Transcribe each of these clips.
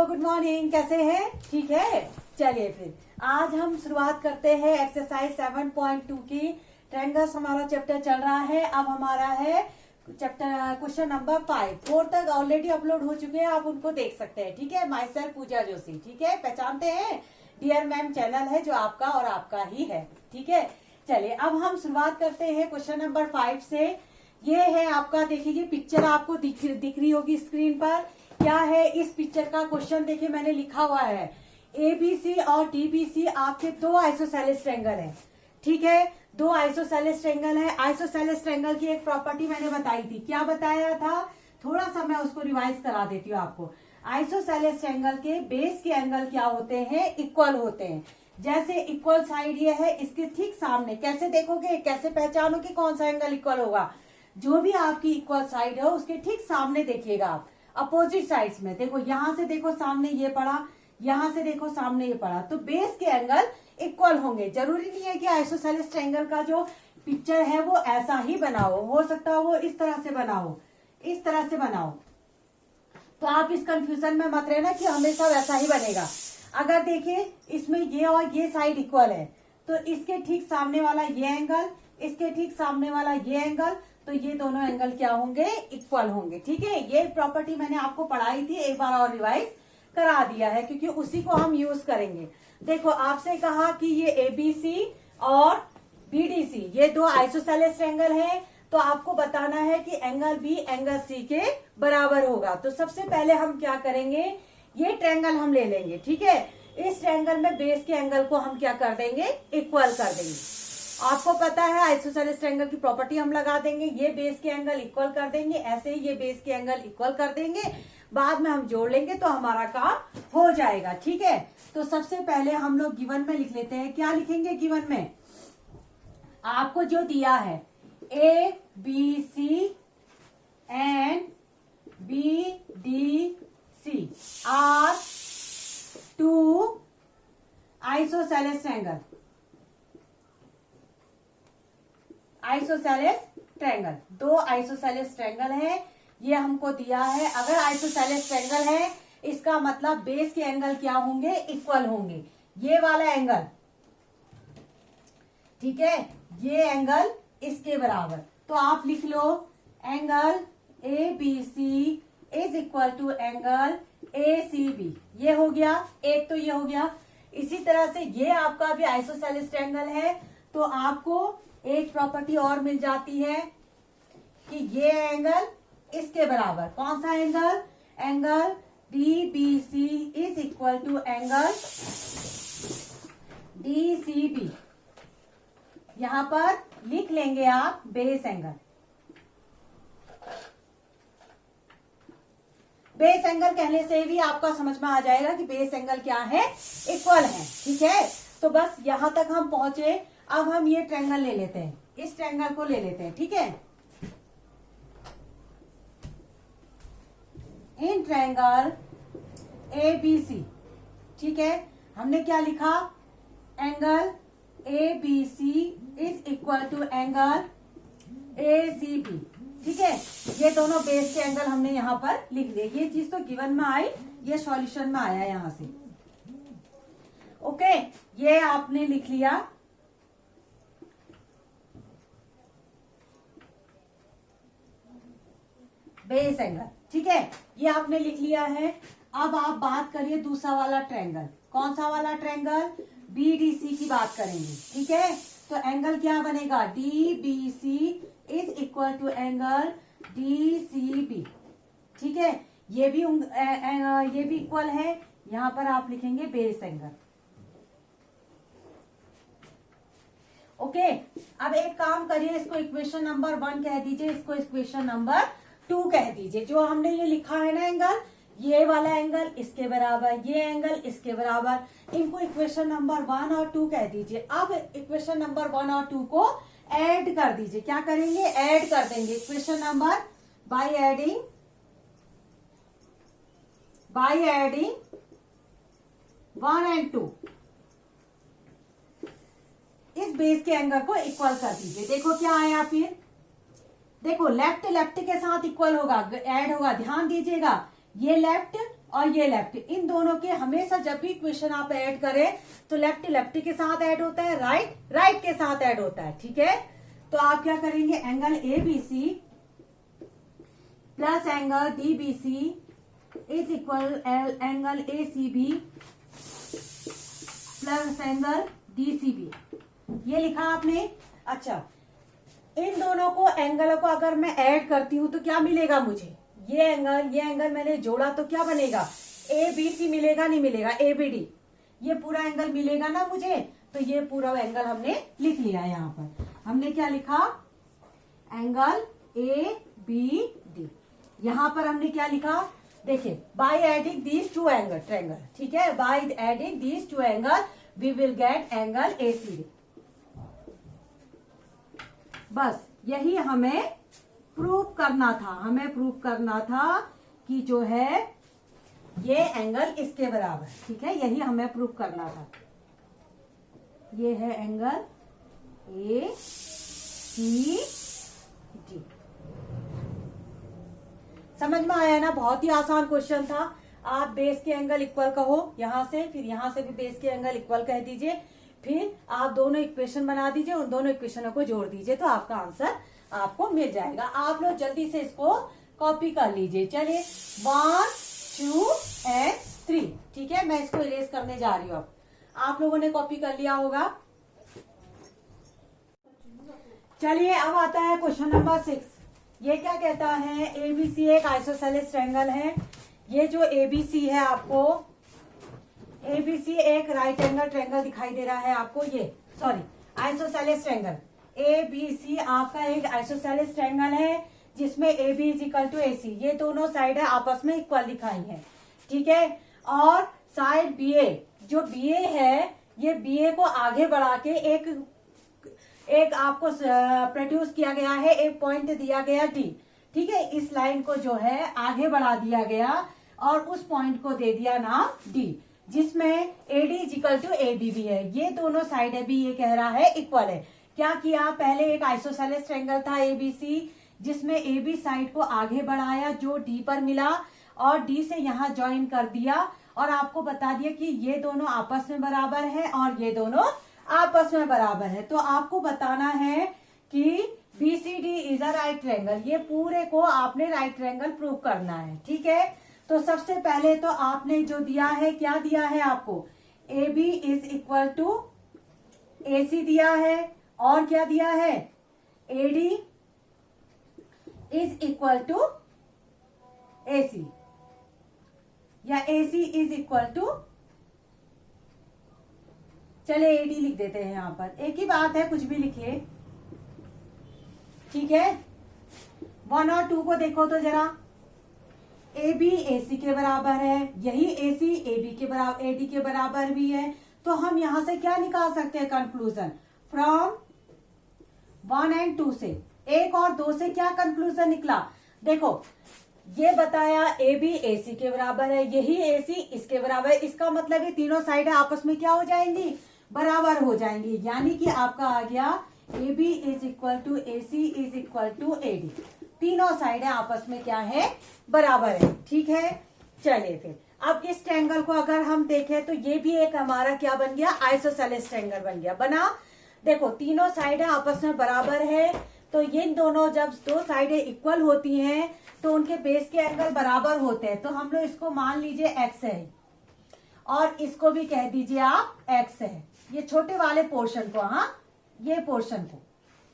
Good morning. कैसे हैं? ठीक है। चलिए फिर आज हम शुरुआत करते हैं एक्सरसाइज 7.2 की। ट्रायंगल्स हमारा चैप्टर चल रहा है। अब हमारा है चैप्टर क्वेश्चन नंबर 5। 4 तक ऑलरेडी अपलोड हो चुके हैं, आप उनको देख सकते हैं। ठीक है। माई सेल्फ पूजा जोशी। ठीक है, पहचानते हैं? डियर मैम चैनल है जो आपका और आपका ही है। ठीक है। चलिए अब हम शुरुआत करते हैं क्वेश्चन नंबर 5 से। ये है आपका, देखिए पिक्चर आपको दिख रही होगी स्क्रीन पर। क्या है इस पिक्चर का क्वेश्चन? देखिए मैंने लिखा हुआ है एबीसी और डीबीसी आपके दो आइसोसेलेस ट्रायंगल है। ठीक है, दो आइसोसेलेस ट्रायंगल है। आइसोसेलेस ट्रायंगल की एक प्रॉपर्टी मैंने बताई थी। क्या बताया था? थोड़ा सा मैं उसको रिवाइज करा देती हूँ आपको। आइसोसेलेस ट्रायंगल के बेस के एंगल क्या होते हैं? इक्वल होते हैं। जैसे इक्वल साइड ये है, इसके ठीक सामने कैसे देखोगे, कैसे पहचानोगे कौन सा एंगल इक्वल होगा? जो भी आपकी इक्वल साइड है उसके ठीक सामने देखिएगा आप। अपोजिट साइड्स में देखो, यहां से देखो सामने ये पड़ा, यहां से देखो सामने ये पड़ा, तो बेस के एंगल इक्वल होंगे। जरूरी नहीं है कि आइसोसेलेस ट्रायंगल का जो पिक्चर है वो ऐसा ही बनाओ, हो सकता है वो इस तरह से बनाओ, इस तरह से बनाओ। तो आप इस कंफ्यूजन में मत रहना कि हमेशा वैसा ही बनेगा। अगर देखिए इसमें ये और ये साइड इक्वल है, तो इसके ठीक सामने वाला ये एंगल, इसके ठीक सामने वाला ये एंगल, तो ये दोनों एंगल क्या होंगे? इक्वल होंगे। ठीक है, ये प्रॉपर्टी मैंने आपको पढ़ाई थी, एक बार और रिवाइज करा दिया है क्योंकि उसी को हम यूज करेंगे। देखो आपसे कहा कि ये एबीसी और बीडीसी ये दो आइसोसेलेस ट्रायंगल है, तो आपको बताना है कि एंगल बी एंगल सी के बराबर होगा। तो सबसे पहले हम क्या करेंगे, ये ट्रायंगल हम ले लेंगे। ठीक है, इस ट्रायंगल में बेस के एंगल को हम क्या कर देंगे? इक्वल कर देंगे। आपको पता है आइसोसेलेस ट्रायंगल की प्रॉपर्टी हम लगा देंगे, ये बेस के एंगल इक्वल कर देंगे, ऐसे ही ये बेस के एंगल इक्वल कर देंगे, बाद में हम जोड़ लेंगे तो हमारा काम हो जाएगा। ठीक है, तो सबसे पहले हम लोग गिवन में लिख लेते हैं। क्या लिखेंगे गिवन में? आपको जो दिया है A B C and B D C are two isosceles triangle. Isosceles triangle, दो आइसोसेलेस ट्रायंगल है, ये हमको दिया है। अगर आइसोसेलेस ट्रायंगल है इसका मतलब बेस के एंगल क्या होंगे? इक्वल होंगे। ये वाला एंगल, ठीक है, ये एंगल इसके बराबर। तो आप लिख लो angle A B C is equal to angle A C B. ये हो गया एक, तो ये हो गया। इसी तरह से ये आपका भी आइसोसेलेस ट्रायंगल है, तो आपको एक प्रॉपर्टी और मिल जाती है कि ये एंगल इसके बराबर। कौन सा angle? Angle D B C is equal to angle D C B. यहां पर लिख लेंगे आप बेस एंगल। बेस एंगल कहने से भी आपका समझ में आ जाएगा कि बेस एंगल क्या है? इक्वल है। ठीक है, तो बस यहां तक हम पहुंचे। अब हम ये ट्रायंगल ले लेते हैं, इस ट्रायंगल को ले लेते हैं। ठीक है, इन ट्रायंगल ए बी सी, ठीक है, हमने क्या लिखा? Angle A B C is equal to angle A C B. ठीक है, ये दोनों बेस के एंगल हमने यहां पर लिख दिए। ये चीज तो गिवन में आई, ये सॉल्यूशन में आया यहां से। ओके, ये आपने लिख लिया। बेस एंगल, ठीक है, ये आपने लिख लिया है। अब आप बात करिए दूसरा वाला ट्रायंगल। कौन सा वाला ट्रायंगल? बीडीसी की बात करेंगे। ठीक है, तो एंगल क्या बनेगा? D B C is equal to angle D C B. ठीक है, ये भी इक्वल है। यहां पर आप लिखेंगे बेस एंगल। ओके, अब एक काम करिए, इसको इक्वेशन नंबर 1 कह दीजिए, इसको इक्वेशन नंबर 2 कह दीजिए। जो हमने ये लिखा है ना एंगल, ये वाला एंगल इसके बराबर, ये एंगल इसके बराबर, इनको इक्वेशन नंबर 1 और 2 कह दीजिए। अब इक्वेशन नंबर 1 और 2 को ऐड कर दीजिए। क्या करेंगे? ऐड कर देंगे equation number by adding 1 and 2। इस बेस के एंगल को इक्वल कर दीजिए। देखो क्या आया फिर, देखो लेफ्ट लेफ्ट के साथ इक्वल होगा, ऐड होगा। ध्यान दीजिएगा, ये लेफ्ट और ये लेफ्ट, इन दोनों के हमेशा जब भी इक्वेशन आप ऐड करें तो लेफ्ट लेफ्ट के साथ ऐड होता है, राइट राइट के साथ ऐड होता है, ठीक है। तो आप क्या करेंगे, angle ABC plus angle DBC is equal angle ACB plus angle DCB, ये लिखा आपने। अच्छा, इन दोनों को एंगलों को अगर मैं ऐड करती हूं तो क्या मिलेगा मुझे, ये एंगल मैंने जोड़ा तो क्या बनेगा, ABC मिलेगा, नहीं मिलेगा, ABD, ये पूरा एंगल मिलेगा ना मुझे। तो ये पूरा एंगल हमने लिख लिया। यहाँ पर हमने क्या लिखा, एंगल ABD। यहाँ पर हमने क्या लिखा, देखिए, by adding these two angle triangle, ठीक है, by adding these two angle we will get angle ACD। बस यही हमें प्रूव करना था, हमें प्रूव करना था कि जो है ये एंगल इसके बराबर, ठीक है, यही हमें प्रूव करना था। ये है एंगल ACD। समझ में आया ना, बहुत ही आसान क्वेश्चन था। आप बेस के एंगल इक्वल कहो यहां से, फिर यहां से भी बेस के एंगल इक्वल कह दीजिए, फिर आप दोनों इक्वेशन बना दीजिए, उन दोनों इक्वेशनों को जोड़ दीजिए, तो आपका आंसर आपको मिल जाएगा। आप लोग जल्दी से इसको कॉपी कर लीजिए। चलिए 1 2 and 3, ठीक है, मैं इसको इरेज करने जा रही हूँ। अब आप लोगों ने कॉपी कर लिया होगा। चलिए अब आता है क्वेश्चन नंबर 6। ये क्या कहता है, ABC एक आइसोसेलेस ट्रायंगल है। ये जो ABC है, आपको ABC एक राइट एंगल ट्रायंगल दिखाई दे रहा है आपको, ये सॉरी आइसोसेलेस ट्रायंगल। ABC आपका एक आइसोसेलेस ट्रायंगल है जिसमें AB is equal to AC, ये दोनों साइड है आपस में इक्वल दिखाई है, ठीक है। और साइड BA, जो BA है, ये BA को आगे बढ़ा के एक आपको प्रोड्यूस किया गया है, एक पॉइंट दिया गया D, ठीक है। इस लाइन को जो है आगे बढ़ा दिया गया और उस पॉइंट को दे दिया नाम D, जिसमें AD is equal to AB भी है। ये दोनों साइड भी ये कह रहा है इक्वल है। क्या किया, पहले एक आइसोसेलेस ट्रायंगल था ABC, जिसमें AB साइड को आगे बढ़ाया जो D पर मिला और D से यहाँ ज्वाइन कर दिया और आपको बता दिया कि ये दोनों आपस में बराबर है और ये दोनों आपस में बराबर है। तो आपको बताना है कि BCD is a right triangle, ये पूरे को आपने राइट ट्रायंगल प्रूव करना है, ठीक है। तो सबसे पहले तो आपने जो दिया है, क्या दिया है आपको, AB is equal to AC दिया है, और क्या दिया है, AD is equal to AC, या AC इज इक्वल टू, चले AD लिख देते हैं यहाँ पर, एक ही बात है, कुछ भी लिखिए, ठीक है। 1 और 2 को देखो तो जरा, AB AC के बराबर है, यही AC AB के बराबर, AD के बराबर भी है। तो हम यहां से क्या निकाल सकते हैं कंक्लूजन, फ्रॉम 1 and 2 से, 1 और 2 से क्या कंक्लूजन निकला, देखो ये बताया AB AC के बराबर है, यही AC इसके बराबर है, इसका मतलब ये तीनों साइड आपस में क्या हो जाएंगी, बराबर हो जाएंगी। यानी कि आपका आ गया AB is equal to AC is equal to AD, तीनों साइड आपस में क्या है, बराबर है, ठीक है। चलिए फिर अब इस ट्रायंगल को अगर हम देखें तो ये भी एक हमारा क्या बन गया, आइसोसेलेस ट्रायंगल बन गया, बना। देखो तीनों साइडें आपस में बराबर है, तो ये दोनों जब दो साइडें इक्वल होती हैं तो उनके बेस के एंगल बराबर होते हैं। तो हम लोग इसको मान लीजिए x है और इसको भी कह दीजिए आप x है, ये छोटे वाले पोर्शन को, हाँ ये पोर्शन को,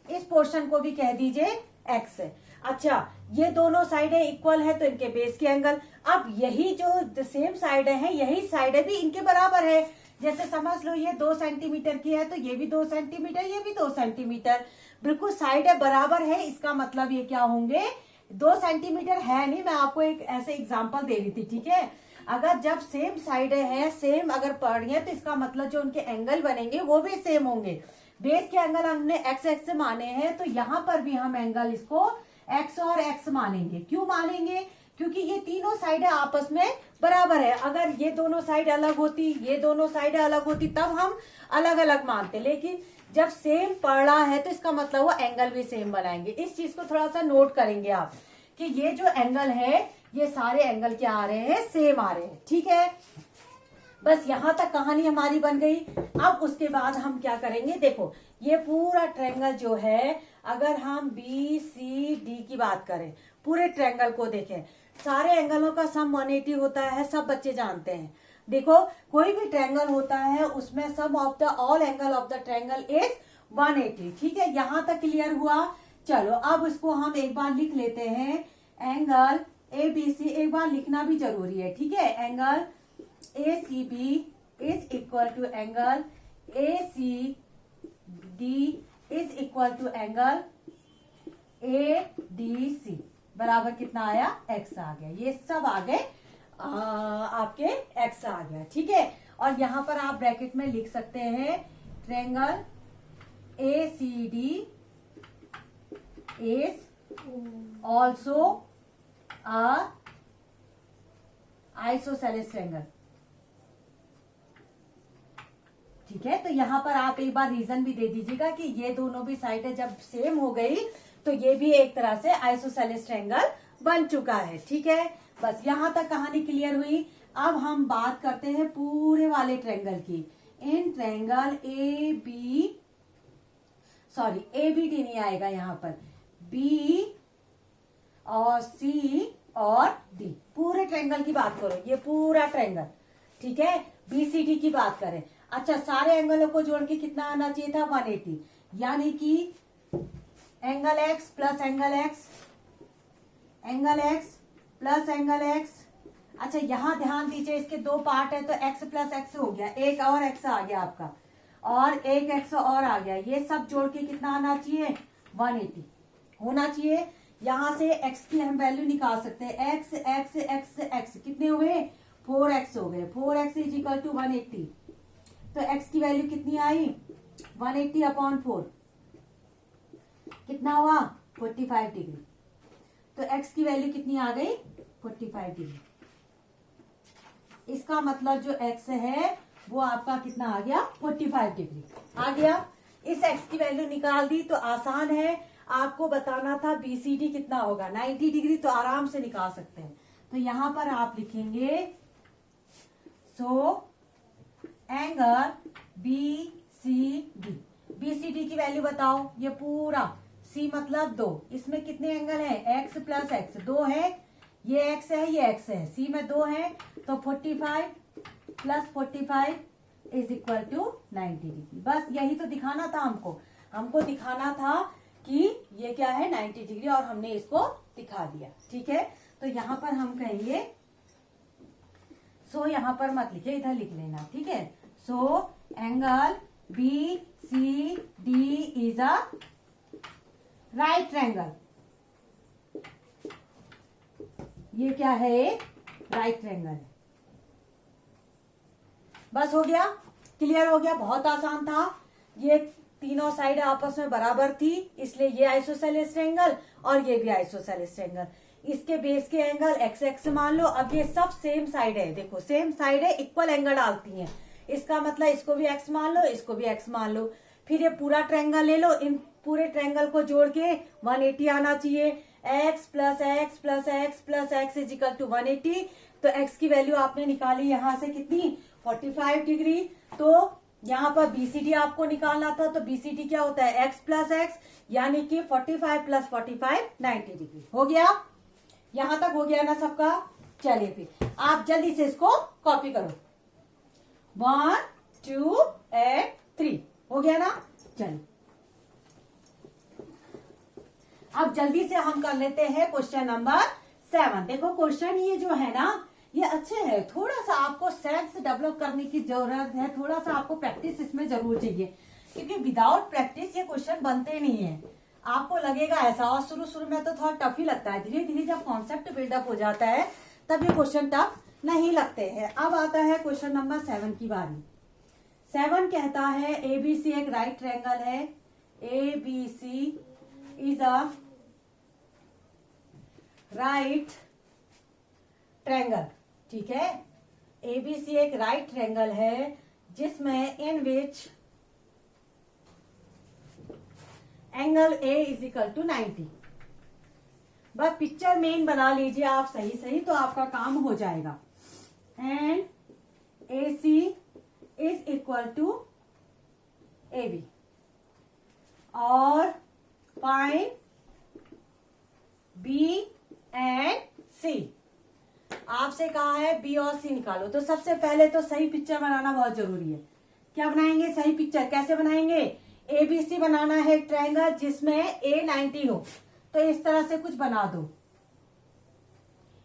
इस पोर्शन को भी कह दीजिए x है। अच्छा, ये दोनों साइडें इक्वल है तो इनके बेस के एंगल, अब यही जो सेम साइडें हैं यही साइडें भी इनके बराबर है। जैसे समझ लो ये 2 सेंटीमीटर की है तो ये भी 2 सेंटीमीटर, ये भी 2 सेंटीमीटर, बिल्कुल साइडें बराबर है। इसका मतलब ये क्या होंगे, 2 सेंटीमीटर है नहीं, मैं आपको एक ऐसे एग्जांपल दे रही थी, ठीक है। अगर जब सेम साइडें हैं, सेम अगर पड़ रही है तो इसका मतलब जो उनके एंगल बनेंगे वो भी सेम होंगे। बेस के एंगल हमने एक्स एक्स से माने हैं तो यहाँ पर भी हम एंगल इसको एक्स और एक्स मानेंगे। क्यों मानेंगे, क्योंकि ये तीनों साइडें आपस में बराबर है। अगर ये दोनों साइड अलग होती, ये दोनों साइडें अलग होती, तब हम अलग अलग मानते, लेकिन जब सेम पड़ रहा है तो इसका मतलब वो एंगल भी सेम बनाएंगे। इस चीज को थोड़ा सा नोट करेंगे आप कि ये जो एंगल है ये सारे एंगल क्या आ रहे हैं, सेम आ रहे हैं। ठीक है, बस यहां तक कहानी हमारी बन गई। अब उसके बाद हम क्या करेंगे, देखो ये पूरा ट्रायंगल जो है, अगर हम बी सी डी की बात करें, पूरे ट्रायंगल को देखें, सारे एंगलों का सम 180 होता है, सब बच्चे जानते हैं। देखो कोई भी ट्रायंगल होता है उसमें sum of the all angle of the triangle is 180। ठीक है, यहां तक क्लियर हुआ। चलो अब इसको हम एक बार लिख लेते हैं, एंगल ए बी सी, एक बार लिखना भी जरूरी है। ठीक है, angle A C B is equal to angle A C D is equal to angle A D C बराबर कितना आया, एक्स आ गया। ये सब आ गए आपके एक्स आ गया। ठीक है, और यहां पर आप ब्रैकेट में लिख सकते हैं triangle A C D is also isosceles triangle. ठीक है, तो यहां पर आप एक बार रीजन भी दे दीजिएगा कि ये दोनों भी साइडें जब सेम हो गई तो ये भी एक तरह से आइसोसेलेस ट्रायंगल बन चुका है। ठीक है, बस यहां तक कहानी क्लियर हुई। अब हम बात करते हैं पूरे वाले ट्रायंगल की। In triangle A B D नहीं आएगा यहाँ पर, बी और सी और डी, पूरे ट्रायंगल की बात करो, ये पूरा ट्रायंगल। ठीक है, बीसीडी की बात करें, अच्छा सारे एंगलों को जोड़ के कितना आना चाहिए था, 180, यानी कि angle x plus angle x, angle x plus angle x. अच्छा यहां ध्यान दीजिए, इसके दो पार्ट है तो एक्स प्लस एक्स हो गया, एक और एक्स आ गया आपका, और एक एक्स और आ गया, ये सब जोड़ के कितना आना चाहिए, 180 होना चाहिए। यहां से x की हम वैल्यू निकाल सकते हैं, x x x x कितने हुए, 4x हो गए, 4x इज इक्वल टू 180, तो x की वैल्यू कितनी आई, 180 अपॉन 4 कितना हुआ, 45 डिग्री। तो x की वैल्यू कितनी आ गई, 45 डिग्री। इसका मतलब जो x है वो आपका कितना आ गया, 45 डिग्री आ गया। इस x की वैल्यू निकाल दी तो आसान है, आपको बताना था बीसीडी कितना होगा, 90 डिग्री तो आराम से निकाल सकते हैं। तो यहां पर आप लिखेंगे so angle B C D, BCD की वैल्यू बताओ, ये पूरा सी मतलब 2, इसमें कितने एंगल है, x प्लस एक्स 2 है, ये x है ये x है, सी में 2 है, तो 45 plus 45 is equal to 90 degree. बस यही तो दिखाना था हमको दिखाना था कि ये क्या है 90 डिग्री, और हमने इसको दिखा दिया। ठीक है, तो यहां पर हम कहेंगे सो यहां पर मत लिखिए, इधर लिख लेना। ठीक है, so angle B C D is a right triangle, ये क्या है, राइट ट्रायंगल है। बस हो गया, क्लियर हो गया, बहुत आसान था। ये तीनों साइड आपस में बराबर थी, इसलिए ये आइसोसेलेस ट्रायंगल और ये भी आइसोसेलेस ट्रायंगल। इसके बेस के एंगल एक्स एक्स मान लो, अब ये सब सेम साइड है, देखो सेम साइड है, इक्वल एंगल डालती हैं, इसका मतलब इसको भी एक्स मान लो, इसको भी एक्स मान लो। फिर ये पूरा ट्रायंगल ले लो, इन पूरे ट्रायंगल को जोड़ के 180 आना चाहिए, x plus x plus x plus x is equal to 180। तो एक्स की वैल्यू आपने निकाली यहां से कितनी, 45 डिग्री। तो यहाँ पर बीसीडी आपको निकालना था, तो बीसीडी क्या होता है, एक्स प्लस एक्स, यानी कि 45 प्लस 45 90 डिग्री हो गया। यहां तक हो गया ना सबका। चलिए फिर आप जल्दी से इसको कॉपी करो, 1 2 and 3 हो गया ना। चलिए अब जल्दी से हम कर लेते हैं क्वेश्चन नंबर 7। देखो क्वेश्चन ये जो है ना, ये अच्छे है, थोड़ा सा आपको सेंस डेवलप करने की जरूरत है, थोड़ा सा आपको प्रैक्टिस इसमें जरूर चाहिए, क्योंकि विदाउट प्रैक्टिस ये क्वेश्चन बनते नहीं है। आपको लगेगा ऐसा, और शुरू में तो थोड़ा टफ ही लगता है, धीरे धीरे जब कॉन्सेप्ट बिल्डअप हो जाता है तब ये क्वेश्चन टफ नहीं लगते हैं। अब आता है क्वेश्चन नंबर 7 की बारी। 7 कहता है एबीसी एक राइट ट्रायंगल है, ABC is a right triangle. ठीक है, एबीसी एक राइट ट्रायंगल है जिसमें in which angle A is equal to 90। बस पिक्चर मेन बना लीजिए आप सही सही, तो आपका काम हो जाएगा। And AC is equal to AB और फाइंड B एंड C। आपसे कहा है B और C निकालो, तो सबसे पहले तो सही पिक्चर बनाना बहुत जरूरी है। क्या बनाएंगे? सही पिक्चर। कैसे बनाएंगे? ABC बनाना है ट्रायंगल जिसमें A 90 हो, तो इस तरह से कुछ बना दो।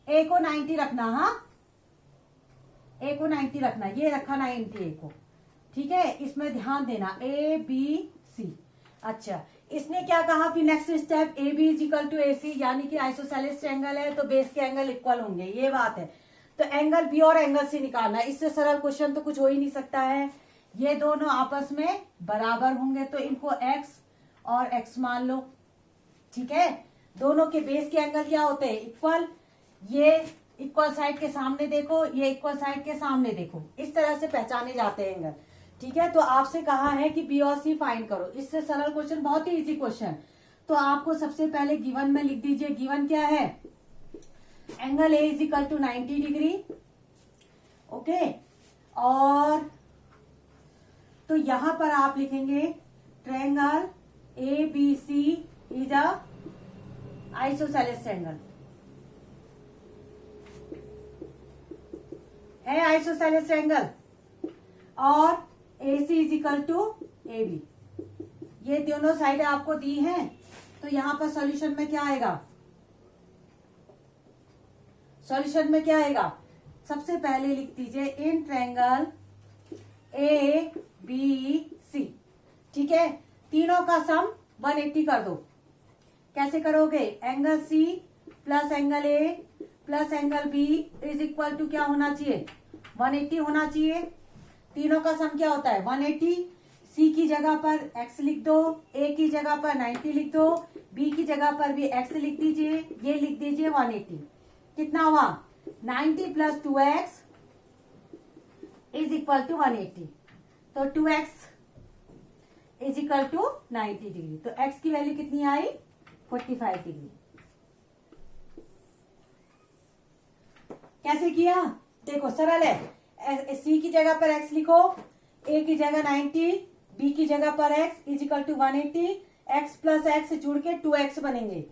A को 90 रखना, हाँ A को 90 रखना, ये रखा 90 A को, ठीक है। इसमें ध्यान देना ABC। अच्छा, इसने क्या कहा फिर next step, AB is equal to AC, यानी कि आइसोसेलेस ट्रायंगल है तो बेस के एंगल इक्वल होंगे, ये बात है। तो एंगल B और एंगल C निकालना है। इससे सरल क्वेश्चन तो कुछ हो ही नहीं सकता है। ये दोनों आपस में बराबर होंगे तो इनको X और X मान लो, ठीक है। दोनों के बेस के एंगल क्या होते हैं? इक्वल। ये इक्वल साइड के सामने देखो, ये इक्वल साइड के सामने देखो, इस तरह से पहचाने जाते हैं एंगल, ठीक है। तो आपसे कहा है कि B और C फाइंड करो। इससे सरल क्वेश्चन, बहुत ही इजी क्वेश्चन। तो आपको सबसे पहले गिवन में लिख दीजिए। गिवन क्या है? Angle A is equal to 90 degree, okay. और तो यहां पर आप लिखेंगे triangle ABC is a isosceles triangle, है आइसोसेलेस ट्रायंगल। और AC is equal to AB, ये दोनों साइड आपको दी हैं। तो यहां पर सॉल्यूशन में क्या आएगा? सॉल्यूशन में क्या आएगा? सबसे पहले लिख दीजिए इन ट्रायंगल ABC, ठीक है। तीनों का सम 180 कर दो। कैसे करोगे? Angle C plus angle A plus angle B is equal to क्या होना चाहिए? 180 होना चाहिए। तीनों का सम क्या होता है? 180। C की जगह पर X लिख दो, A की जगह पर 90 लिख दो, B की जगह पर भी X लिख दीजिए, ये लिख दीजिए 180। कितना हुआ? 90 plus 2X is equal to 180। तो 2X is equal to 90 degree. तो X की वैल्यू कितनी आई? 45 डिग्री। कैसे किया? देखो सरल है। C की जगह पर X लिखो, A की जगह 90, B की जगह पर X is equal to 180। X plus X जुड़ के 2X बनेंगे।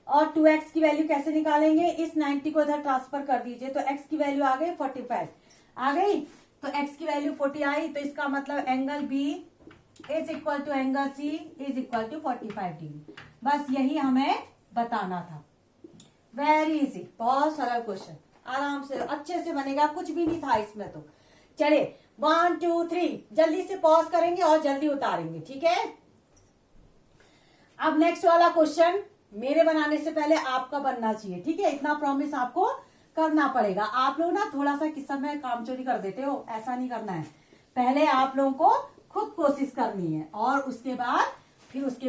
और 2X की वैल्यू कैसे निकालेंगे? इस 90 को इधर ट्रांसफर कर दीजिए, तो X की वैल्यू आ गई 45 आ गई। तो X की वैल्यू 40 आई, तो इसका मतलब angle B is equal to angle C is equal to 45 degree. बस यही हमें बताना था। वेरी इजी, बहुत सरल क्वेश्चन, आराम से अच्छे से बनेगा, कुछ भी नहीं था इसमें। तो चलिए 1 2 3 जल्दी से पॉज करेंगे और जल्दी उतारेंगे, ठीक है। अब नेक्स्ट वाला क्वेश्चन मेरे बनाने से पहले आपका बनना चाहिए, ठीक है। इतना प्रॉमिस आपको करना पड़ेगा। आप लोग ना थोड़ा सा किस समय काम चोरी कर देते हो, ऐसा नहीं करना है। पहले आप लोगों को खुद कोशिश करनी है और उसके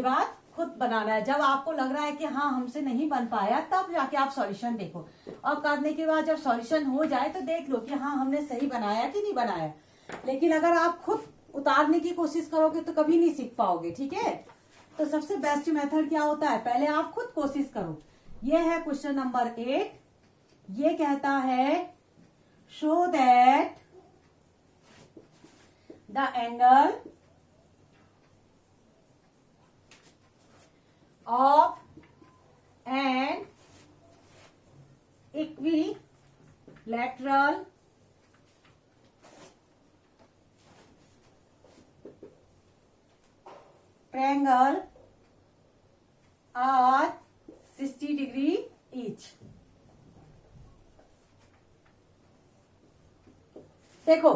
बाद खुद बनाना है। जब आपको लग रहा है कि हाँ हमसे नहीं बन पाया, तब जाके आप सॉल्यूशन देखो। और करने के बाद जब सॉल्यूशन हो जाए तो देख लो कि हाँ हमने सही बनाया कि नहीं बनाया। लेकिन अगर आप खुद उतारने की कोशिश करोगे तो कभी नहीं सीख पाओगे, ठीक है। तो सबसे बेस्ट मेथड क्या होता है? पहले आप खुद कोशिश करो। ये है क्वेश्चन नंबर 8। ये कहता है show that the angle of an equilateral triangle are 60 degree each. देखो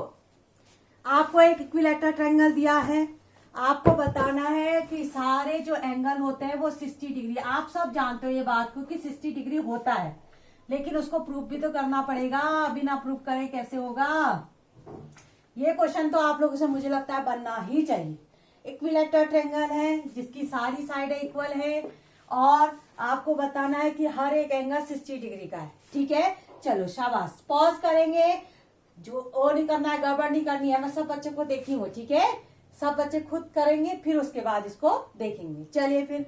आपको एक इक्विलैटरल ट्रायंगल दिया है, आपको बताना है कि सारे जो एंगल होते हैं वो 60 डिग्री। आप सब जानते हो ये बात को कि 60 डिग्री होता है, लेकिन उसको प्रूफ भी तो करना पड़ेगा। बिना प्रूफ करे कैसे होगा? ये क्वेश्चन तो आप लोगों से मुझे लगता है बनना ही चाहिए। इक्विलैटरल ट्रायंगल है जिसकी सारी साइडें इक्वल है और आपको बताना है कि हर एक एंगल 60 डिग्री का है, ठीक है। चलो शाबाश, पॉज करेंगे। जो और नहीं करना है, गड़बड़ नहीं करनी है। मैं सब बच्चों को देखी हूँ, ठीक है। सब बच्चे खुद करेंगे, फिर उसके बाद इसको देखेंगे। चलिए फिर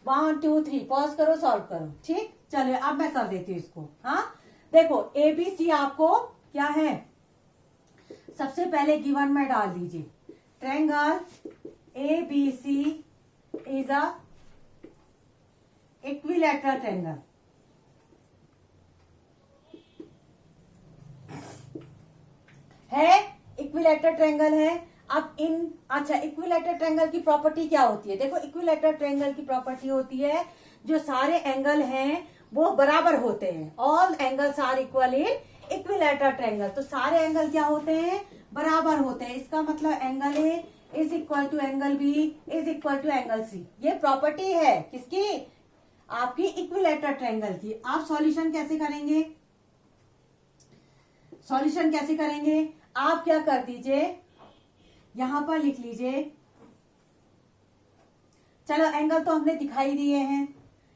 1 2 3 पॉज करो, सॉल्व करो। ठीक, चलिए अब मैं कर देती हूँ इसको। हाँ देखो ABC आपको क्या है, सबसे पहले गिवन में डाल दीजिए triangle ABC is a equilateral triangle. है इक्विलैटरल ट्रायंगल है। अब अच्छा इक्विलैटरल ट्रायंगल की प्रॉपर्टी क्या होती है, देखो इक्विलैटरल ट्रायंगल की प्रॉपर्टी होती है जो सारे एंगल हैं वो बराबर होते हैं। All angles are equal in equilateral triangle. तो सारे एंगल क्या होते हैं, बराबर होते हैं। इसका मतलब angle A is equal to angle B is equal to angle C. ये प्रॉपर्टी है किसकी, आपकी इक्विलैटरल ट्रायंगल की। आप सॉल्यूशन कैसे करेंगे, सॉल्यूशन कैसे करेंगे, आप क्या कर दीजिए, यहां पर लिख लीजिए। चलो एंगल तो हमने दिखाई दिए हैं,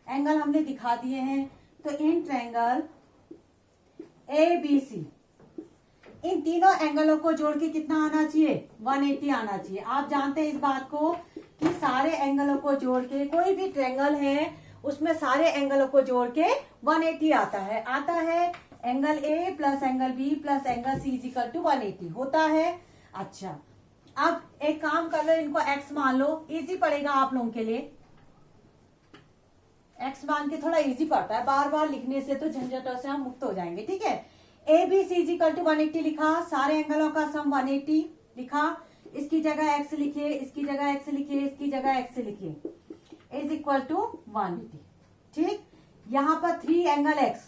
एंगल हमने दिखा दिए हैं। तो इन ट्रायंगल ABC, इन तीनों एंगलों को जोड़ के कितना आना चाहिए, 180 आना चाहिए। आप जानते हैं इस बात को कि सारे एंगलों को जोड़ के कोई भी ट्रायंगल है उसमें सारे एंगलों को जोड़ के 180 आता है। Angle A plus angle B plus angle C equal to 180 होता है। अच्छा अब एक काम कर लो, इनको x मान लो, इजी पड़ेगा आप लोगों के लिए। x मान के थोड़ा इजी पड़ता है, बार बार लिखने से तो झंझटों से हम मुक्त हो जाएंगे। ठीक है, ABC इक्वल टू 180 लिखा, सारे एंगलों का सम 180 लिखा, इसकी जगह x लिखिए, इसकी जगह x लिखिए, इसकी जगह x लिखिए, इज इक्वल टू 180। ठीक, यहां पर 3 एंगल x,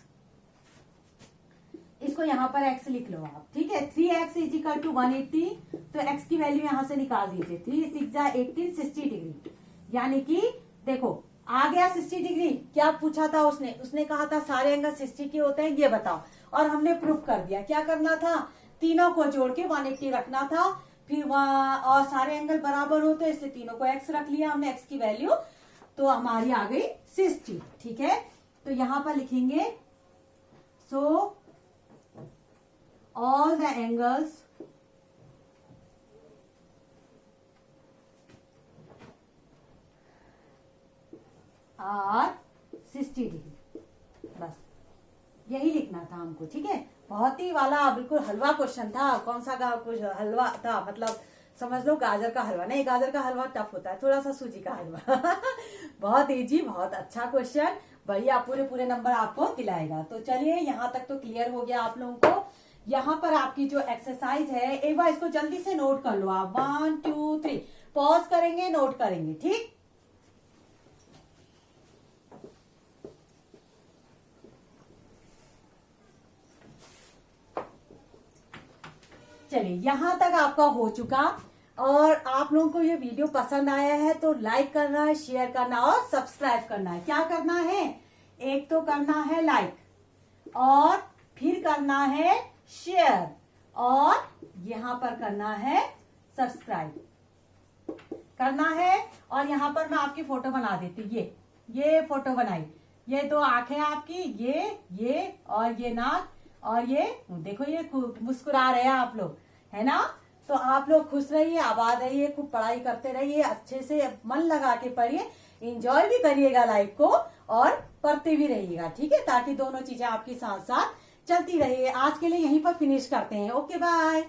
इसको यहां पर x लिख लो आप। ठीक है, 3x इज इक्वल टू 180, तो x की वैल्यू यहां से निकाल दीजिए। 3 6 18 60 डिग्री, यानी कि देखो आ गया 60 डिग्री। क्या पूछा था उसने कहा था सारे एंगल 60 के होते हैं, ये बताओ। और हमने प्रूफ कर दिया। क्या करना था, तीनों को जोड़ के 180 रखना था। फिर वहां और सारे एंगल बराबर होते हैं, इसलिए तीनों को x रख लिया हमने, x की वैल्यू तो हमारी आ गई 60। ठीक है, तो यहां पर लिखेंगे सो all the angles are 60 degree. बस यही लिखना था हमको। ठीक है, बहुत ही वाला बिल्कुल हलवा क्वेश्चन था। कौन सा कुछ हलवा था, मतलब समझ लो गाजर का हलवा नहीं, गाजर का हलवा टफ होता है, थोड़ा सा सूजी का हलवा बहुत इजी, बहुत अच्छा क्वेश्चन, बढ़िया, पूरे नंबर आपको दिलाएगा। तो चलिए यहाँ तक तो क्लियर हो गया आप लोगों को। यहाँ पर आपकी जो एक्सरसाइज है एक बार इसको जल्दी से नोट कर लो आप। 1 2 3 पॉज करेंगे, नोट करेंगे। ठीक, चलिए यहाँ तक आपका हो चुका। और आप लोगों को ये वीडियो पसंद आया है तो लाइक करना है, शेयर करना और सब्सक्राइब करना है। क्या करना है, एक तो करना है लाइक और फिर करना है शेयर और यहाँ पर करना है सब्सक्राइब करना है। और यहाँ पर मैं आपकी फोटो बना देती हूँ। ये फोटो बनाई, ये 2 आंखें आपकी, ये और ये नाक और ये देखो, ये मुस्कुरा रहे हैं आप लोग, है ना। तो आप लोग खुश रहिए, आबाद रहिए, खूब पढ़ाई करते रहिए, अच्छे से मन लगा के पढ़िए, इंजॉय भी करिएगा लाइफ को और पढ़ते भी रहिएगा। ठीक है, ताकि दोनों चीजें आपकी साथ साथ चलती रहिए। आज के लिए यहीं पर फिनिश करते हैं। Okay bye.